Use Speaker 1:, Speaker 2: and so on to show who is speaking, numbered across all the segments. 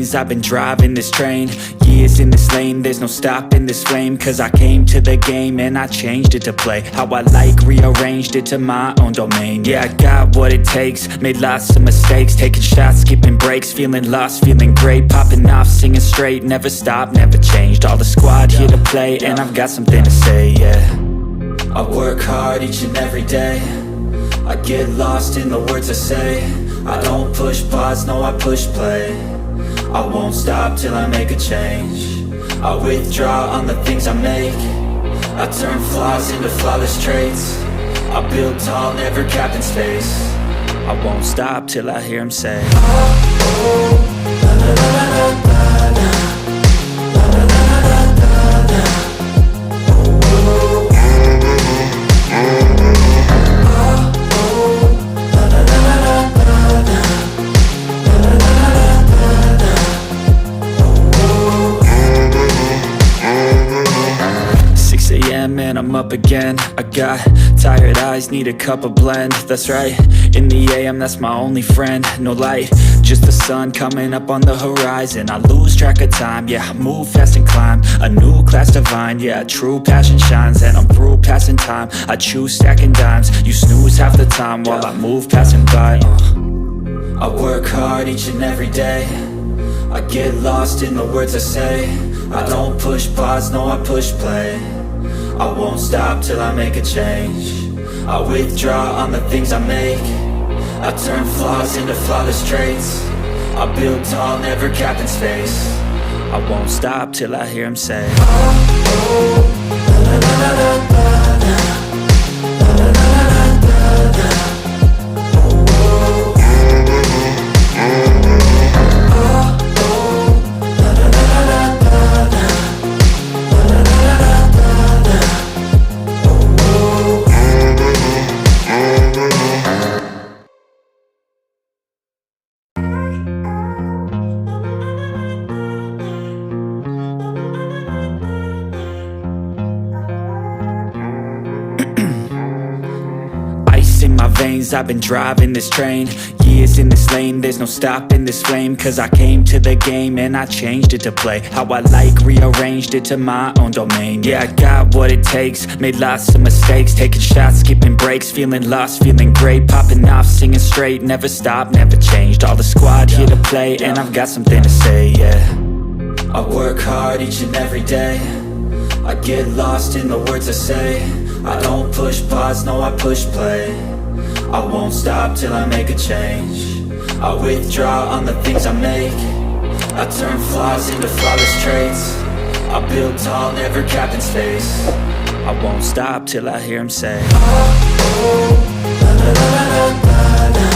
Speaker 1: veins, I've been driving this train. Years in this lane, there's no stopping this flame. Cause I came to the game and I changed it to play how I like, rearranged it to my own domain. Yeah, I got what it takes, made lots of mistakes, taking shots, skipping breaks, feeling lost, feeling great, popping off, singing straight, never stopped, never changed. All the squad here to play, and I've got something to say, yeah. I work hard each and every day, I get lost in the words I say. I don't push pause, no I push play. I won't stop till I make a change. I withdraw on the things I make. I turn flaws into flawless traits. I build tall, never capped in space. I won't stop till I hear him say, oh, oh, la, la, la, la, la, la. And I'm up again. I got tired eyes, need a cup of blend. That's right, in the AM, that's my only friend. No light, just the sun coming up on the horizon. I lose track of time, yeah, I move fast and climb a new class divine, yeah, true passion shines. And I'm through passing time, I choose stacking dimes. You snooze half the time while I move passing by. I work hard each and every day, I get lost in the words I say. I don't push pause, no I push play. I won't stop till I make a change. I withdraw on the things I make. I turn flaws into flawless traits. I build tall, never capped in space. I won't stop till I hear him say, oh, oh, la, la, la, la, la, la. I've been driving this train, years in this lane, there's no stopping this flame. Cause I came to the game and I changed it to play how I like, rearranged it to my own domain. Yeah, I got what it takes, made lots of mistakes, taking shots, skipping breaks, feeling lost, feeling great, popping off, singing straight, never stopped, never changed. All the squad here to play, and I've got something to say, yeah. I work hard each and every day, I get lost in the words I say. I don't push pause, no I push play. I won't stop till I make a change. I withdraw on the things I make. I turn flaws into flawless traits. I build tall, never capped in space. I won't stop till I hear him say, oh, oh, la, la, la, la, la, la.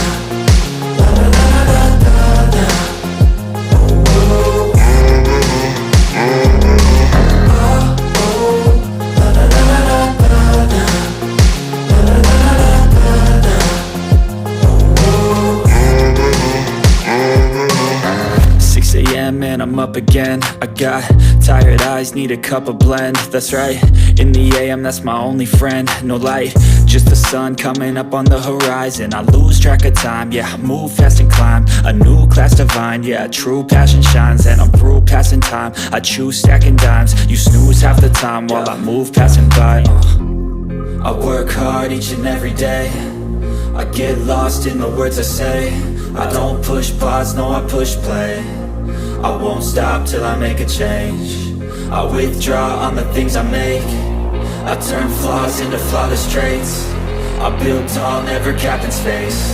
Speaker 1: And I'm up again. I got tired eyes, need a cup of blend. That's right, in the AM, that's my only friend. No light, just the sun coming up on the horizon. I lose track of time, yeah, I move fast and climb a new class divine, yeah, true passion shines. And I'm through passing time, I choose stacking dimes. You snooze half the time while I move passing by. I work hard each and every day, I get lost in the words I say. I don't push pause, no I push play. I won't stop till I make a change. I withdraw on the things I make. I turn flaws into flawless traits. I build tall, never capped in space.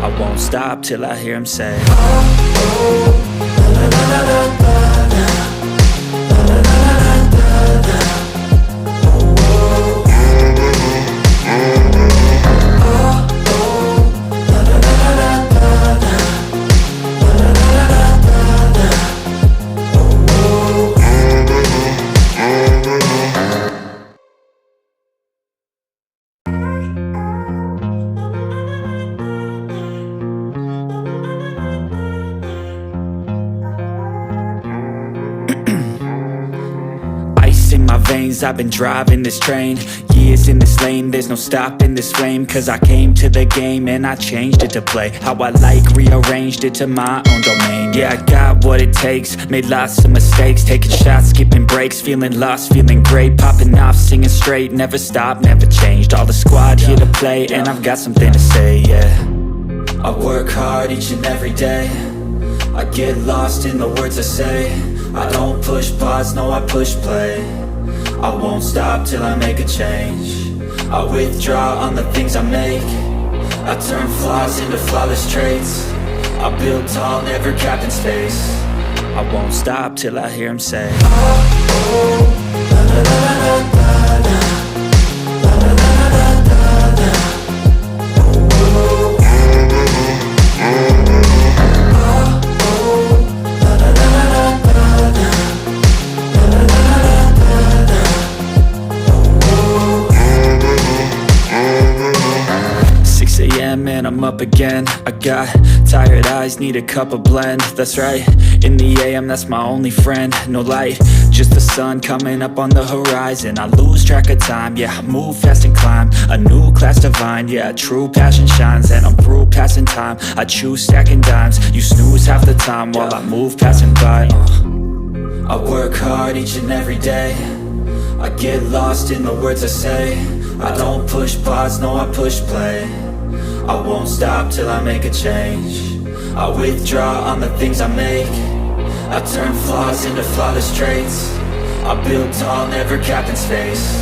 Speaker 1: I won't stop till I hear him say, oh, oh, la, la, la, la, la, la. lanes, I've been driving this train. Years in this lane, there's no stopping this flame. Cause I came to the game and I changed it to play how I like, rearranged it to my own domain. Yeah, I got what it takes, made lots of mistakes, taking shots, skipping breaks, feeling lost, feeling great, popping off, singing straight, never stopped, never changed. All the squad here to play, and I've got something to say, yeah. I work hard each and every day, I get lost in the words I say. I don't push pause, no I push play. I won't stop till I make a change. I withdraw on the things I make. I turn flaws into flawless traits. I build tall, never capped in space. I won't stop till I hear him say, oh, oh, la la la la la la. And I'm up again. I got tired eyes, need a cup of blend. That's right, in the AM, that's my only friend. No light, just the sun coming up on the horizon. I lose track of time, yeah, I move fast and climb a new class divine, yeah, true passion shines. And I'm through passing time, I choose stacking dimes. You snooze half the time while I move passing by. I work hard each and every day, I get lost in the words I say. I don't push pause, no I push play. I won't stop till I make a change. I withdraw on the things I make. I turn flaws into flawless traits. I build tall, never capped in space.